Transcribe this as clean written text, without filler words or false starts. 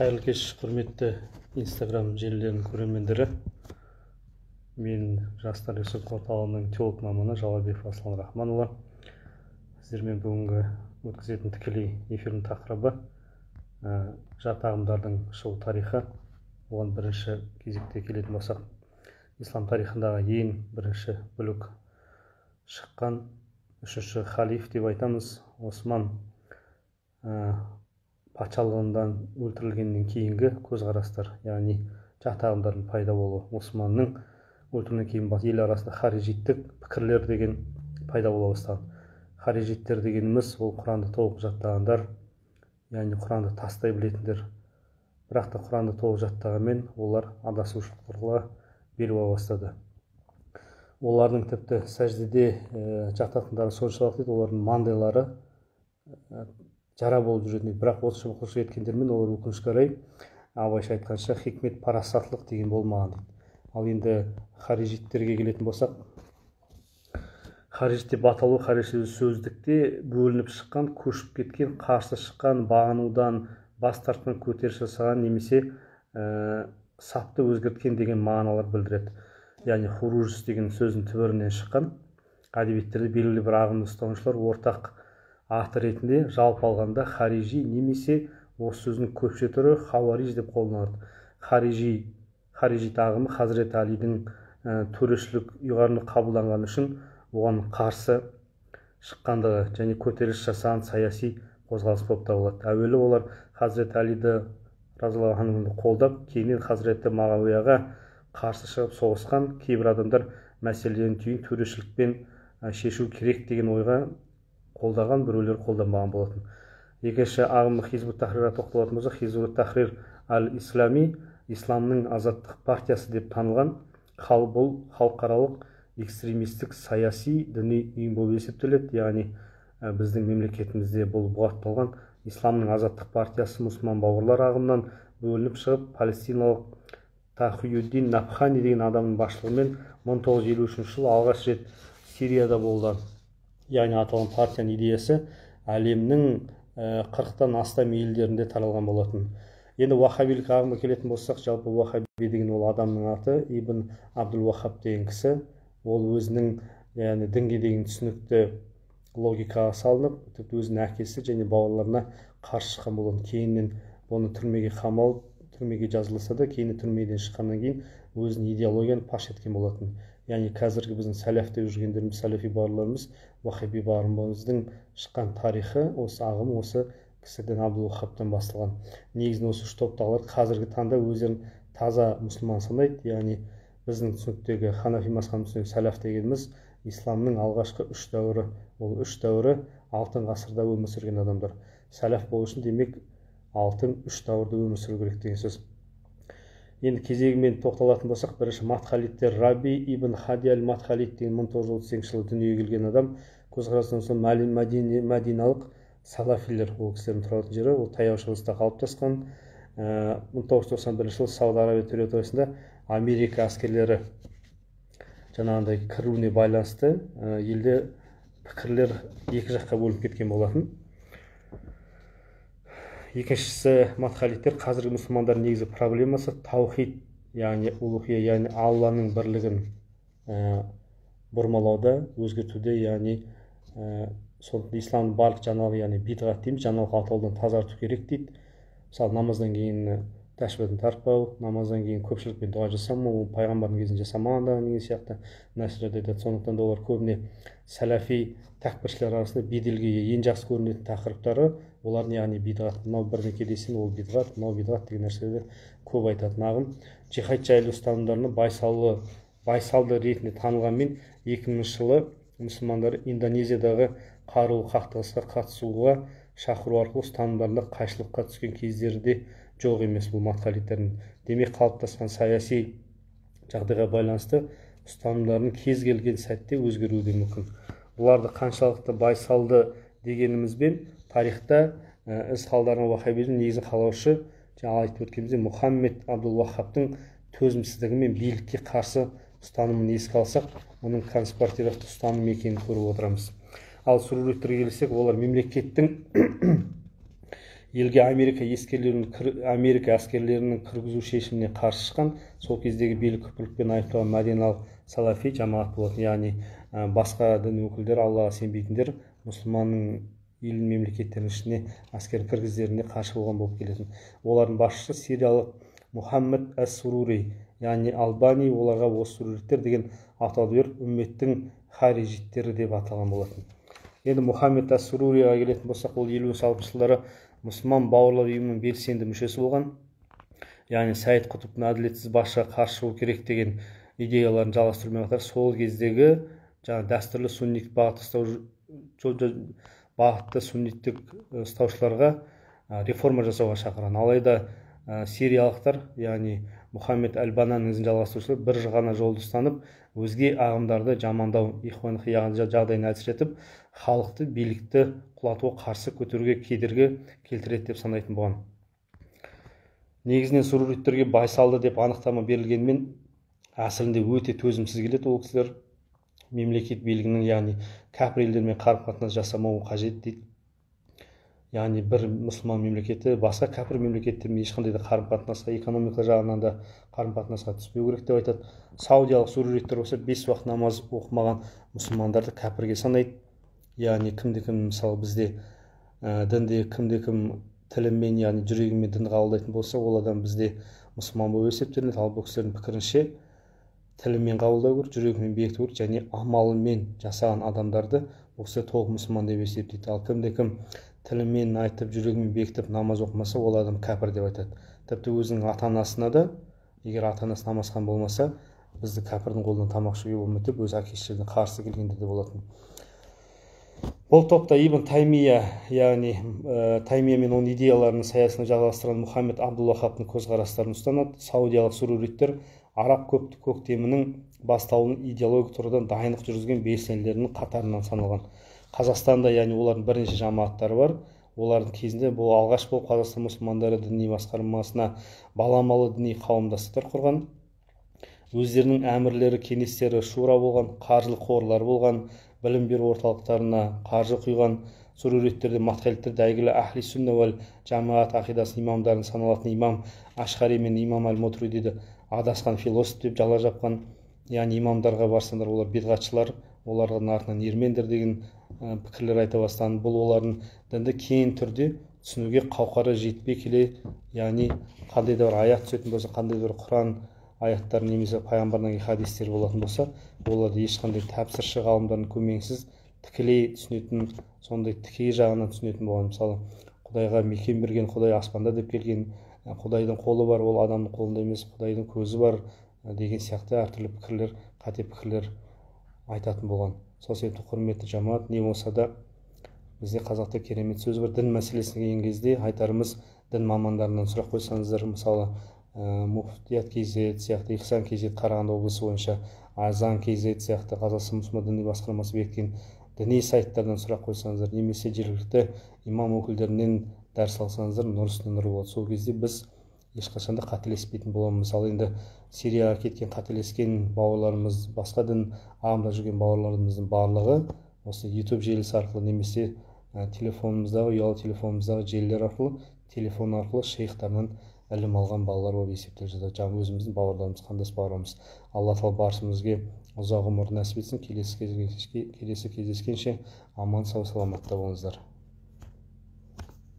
Қайырлы кеш, құрметті Инстаграм желілерінің көрермендері. Мен жастар ресурс орталығының теолог маманы Жалабеков Аслан Рахманұлы. Сіздермен бүгінгі өткізетін тікелей эфирдің тақырыбы жат ағымдардың шығу тарихы. Оған бірінші кезекте келетін болсақ, ислам тарихындағы ең бірінші бүлік шыққан үшінші халиф деп айтамыз, Осман патшалығынан өлтірілгеннен кейінгі көзқарастар, яғни жат ағымдардың пайда болуы. Османның өлтірілгеннен кейін ел арасында харижиттік пікірлер деген пайда бола бастаған. Харижиттер дегеніміз ол Құранды толық жаттағандар, яғни Құранды тастай білетіндер. Бірақ та Құранды толық жаттағанмен олар адасушылыққа бел буа бастады. Олардың тіпті сәждеде жататындары соншалық дейді, олардың маңдайлары жара болып жүретін. Бірақ осы шыбықшылық еткендермен олар өкінішке орай абайша айтқанша хикмет парасаттылық деген болмаған дейді. Ал енді харижиттерге келетін болсақ, харижит деп аталу харижит сөздікте бөлініп шыққан, көшіп кеткен, қарсы шыққан, бағынудан бас тартқан, көтеріліс жасаған немесе сапты өзгерткен деген мағыналар білдіреді. Яғни хуружис деген сөздің түбірінен шыққан. Әдебиеттерде белгілі бір ағымды ұстанушылар ортақ аты ретінде жалпы алғанда харижи немесе осы сөздің көпше түрі хауариж деп қолданылады. Харижит ағымы Хазіреті Алидің төрешілік ұйғарымы қабылданған үшін оған қарсы шыққандығы және көтеріліс жасаған саяси қозғалыс болып табылады. Әуелі олар Хазіреті Алиді разиаллаху анхуды қолдап, кейіннен Хазіреті Мағауияға қарсы шығып соғысқан. Кейбір адамдар мәселенің түйін төрешілікпен шешу керек деген ойға қолдаған, біреулер қолданбаған болатын. Екінші ағымы Хизбут Тахрирға тоқталатын болсақ, Хизбут Тахрир аль-Ислами, исламның азаттық партиясы деп танылған, бұл халықаралық экстремистік саяси діни ұйым болып есептеледі. Яғни біздің мемлекетімізде бұл бұғатталған исламның азаттық партиясы мұсылман бауырлар ағымынан бөлініп шығып, палестиналық Тахиюддин Набхани деген адамның басшылығымен 1953 жылы алғаш рет Сирияда болды. Яғни аталған партияның идеясы әлемнің 40-тан астам елдерінде таралған болатын. Енді уахабилік ағымға келетін болсақ, жалпы уахаби деген ол адамның аты, Ибн Абдул Уахаб деген кісі. Ол өзінің дінге деген түсінікті логикаға салынып, өзінің әкесі және бауырларына қарсы шыққан болатын. Кейіннен оны түрмеге қамалып, түрмеге жазылса да, кейін түрмеден шыққаннан кейін өзінің идеологияны паш еткен болатын. Яғни қазіргі біздің сәләфте жүргендеріміз, сәләфи бауырларымыз, уахаби бауырларымыздың шыққан тарихы, осы ағым осы кісіден Абдул Уахабтан басталған. Негізінен осы үш топтағылар қазіргі таңда өздерін таза мұсылман санайды. Яғни біздің түсініктегі ханафи мазхабының түсініктегі сәләф дегеніміз исламның алғашқы үш дәуірі. Ол үш дәуірі алтын ғасырда өмір сүрген адамдар. Сәләф болу үшін демек алтын үш дәуірде өмір сүру керек деген сөз. Енді кезегімен тоқталатын болсақ, бірінші Мадхалиттер, Раби ибн Хади аль-Мадхалит деген 1938 жылы дүниеге келген адам. Көзқарасынан соң мәдиналық салафилер, ол кісілердің тұратын жері, ол таяу шығыста қалыптасқан. 1991 жылы Сауд Арабия территориясында Америка әскерлері жаңағындай кіруіне байланысты елде пікірлер екі жаққа бөлініп кеткен болатын. Екіншісі Мадхалиттер, қазіргі мұсылмандар негізі проблемасы таухид, яғни улухия, яғни Алланың бірлігін бұрмалауда, өзгертуде, яғни сондықтан исламның барлық жаңалық, яғни бидғат дейміз, жаңалық атаудан тазарту керек дейді. Мысалы, намаздан кейін тәшбихатын тартпау, намаздан кейін көпшілікпен дұға жасамау, пайғамбардың кезінде жасамаған деген сияқты нәрселерді айтады. Сондықтан да олар көбіне сәләфи тәкпіршілер арасында беделге ең жақсы көрінетін тақырыптары, олардың яғни бидғат, мынау бірдеңке десең ол бидғат, мынау бидғат деген нәрселерді көп айтатын ағым. Джихад жайлы ұстанымдарына байсалды ретінде танылғанмен 2000 жылы мұсылмандар Индонезиядағы қарулы қақтығысқа қатысуға шақыру арқылы ұстанымдарында қайшылыққа түскен кездері де жоқ емес бұл Мадхалиттердің. Демек қалыптасқан саяси жағдайға байланысты ұстанымдардың кез келген сәтте өзгеруі де мүмкін. Бұларды қаншалықты байсалды дегенімізбен тарихта із қалдырған уахабизм негізін қалаушы, жаңа айтып өткенімізде Мұхаммед Абдул Уахабтың төзімсіздігі мен билікке қарсы ұстанымын еске алсақ, оның конспиративті ұстаным екенін көріп отырамыз. Ал сүруриттерге келсек, олар мемлекеттің елге Америка әскерлерінің кіргізу шешіміне қарсы шыққан сол кездегі билік күпірлікпен айыпталған мәдиналық салафи жамағат болатын. Яғни басқа дін өкілдері, аллаға сенбейтіндер мұсылманның ел мемлекеттерінің ішіне әскер кіргіздеріне қарсы болған болып келетін. Олардың басшысы сириялық Мұхаммед әс-Сурури, яғни Албани, оларға осы суруриттер деген атауды беріп, үмметтің харижиттері деп аталған болатын. Енді Мұхаммед әс-Суруриға келетін болсақ, ол 50-60 жылдары мұсылман бауырлар ұйымының белсенді мүшесі болған. Яғни Саид Құтбтың әділетсіз басшыға қарсы шығу керек деген идеяларын жалғастырумен қатар сол кездегі дәстүрлі сунниттік ұстаушыларға реформа жасауға шақырған. Алайда сириялықтар, яғни Мұхаммед әл-Баннаның ізін жалғастырушылар бір ғана жолды ұстанып, өзге ағымдарды жамандау, жағдайын әлсіретіп, халықты, билікті құлатуға қарсы көтеруге кедергі келтіреді деп санайтын болған. Негізінен суруриттерге байсалды деп анықтама берілгенмен, әсілінде өте төзімсіз келеді. Ол кісілер мемлекет билігінің, яғни кәпір елдермен қарым-қатынас жасамауы қажет дейді. Яғни бір мұсылман мемлекеті басқа кәпір мемлекеттермен ешқандай да қарым-қатынасқа, экономика жағынан да қарым-қатынасқа түспеу керек деп айтады. Саудиялық суруриттер болса 5 уақыт намаз оқымаған мұсылмандарды кәпірге санайды. Яғни кімде-кім, мысалы бізде дінде кімде-кім тілімен, яғни жүрегімен дінді қабылдайтын болса, ол адам бізде мұсылман болып есептелінеді. Ал бұл кісілердің пікірінше тілімен қабылдау керек, жүрегімен бекіту керек, және амалымен жасаған адамдарды осы толық мұсылман деп есептейді. Ал кімде-кім тілімен айтып, жүрегімен бекітіп намаз оқымаса, ол адам кәпір деп айтады. Тіпті өзінің ата-анасына да, егер ата-анасы намазхан болмаса, бізді кәпірдің қолынан тамақ ішуге болмайды деп өз әке-шешелеріне қарсы келгендер де болатын. Бұл топта Ибн Таймия, яғни Таймия мен оның идеяларының саясына жалғастырған Мұхаммед Абдул-Вахабтың көзқарастарын ұстанады. Саудиялық суруриттер араб көктемінің бастауының идеологиялық тұрғыдан дайындық жүргізген белсенділерінің қатарынан саналған. Қазақстанда, яғни олардың бірнеше жамағаттары бар. Олардың кезінде бұл алғаш болып Қазақстан мұсылмандары діни басқармасына баламалы діни қауымдастықтар құрған. Өздерінің әмірлері, кеңестері, шура болған, қаржылық қорлар болған, білім беру орталықтарына қаржы құйған. Суруриттерде, матхалиттерде әйгілі Ахли Сүнна уәл Жамаат ақидасының имамдарын саналатын имам Ашғари мен имам Әл-Мутриди адасқан философ деп жала жапқан. Яғни имамдарға барсаңдар, олар бидғатшылар, олардың артынан ермендер деген пікірлер айта бастаған. Бұл олардың дінді кең түрде түсінуге қауқары жетпей келе, яғни қандай да бір аят түсетін болса, қандай да бір Құран аяттар немесе пайғамбардан хадистер болатын болса, оларды ешқандай тәпсірші ғалымдардың көмегінсіз тікелей түсінетін, сондай тікелей жағынан түсінетін болған. Мысалы, Құдайға мекен берген Құдай аспанда деп келген, Құдайдың қолы бар, ол адамның қолында емес, Құдайдың көзі бар деген сияқты әртүрлі пікірлер, қате пікірлер айтатын болған. Сол себепті құрметті жамаат, не болса да бізде қазақта керемет сөз бар. Дін мәселесіне келген кезде айтарымыз, дін мамандарынан сұрақ қойсаңыздар, мысалы Муфтият KZ сияқты, Ихсан KZ Қарағанды облысы бойынша, Азан KZ сияқты Қазақстан мұсылман діни басқармасы бекіткен діни сайттардан сұрақ қойсаңыздар, немесе жергілікті имам өкілдерінен дәріс алсаңыздар, нұр үстіне нұр болады. Сол кезде біз ешқашанда қателеспейтін боламыз. Мысалы, енді Сирияға кеткен қателескен бауырларымыз, басқа дін ағымда жүрген бауырларымыздың барлығы осы YouTube желісі арқылы немесе телефонымыздағы, ұялы телефонымыздағы желілер арқылы, телефон арқылы шейхтарынан ілім алған балалар болып есептеліп жатады. Жаңағы өзіміздің бауырларымыз, қандас бауырларымыз. Алла тағала баршамызға ұзақ ғұмыр нәсіп етсін. Келесі кездескенше аман сау саламатта болыңыздар.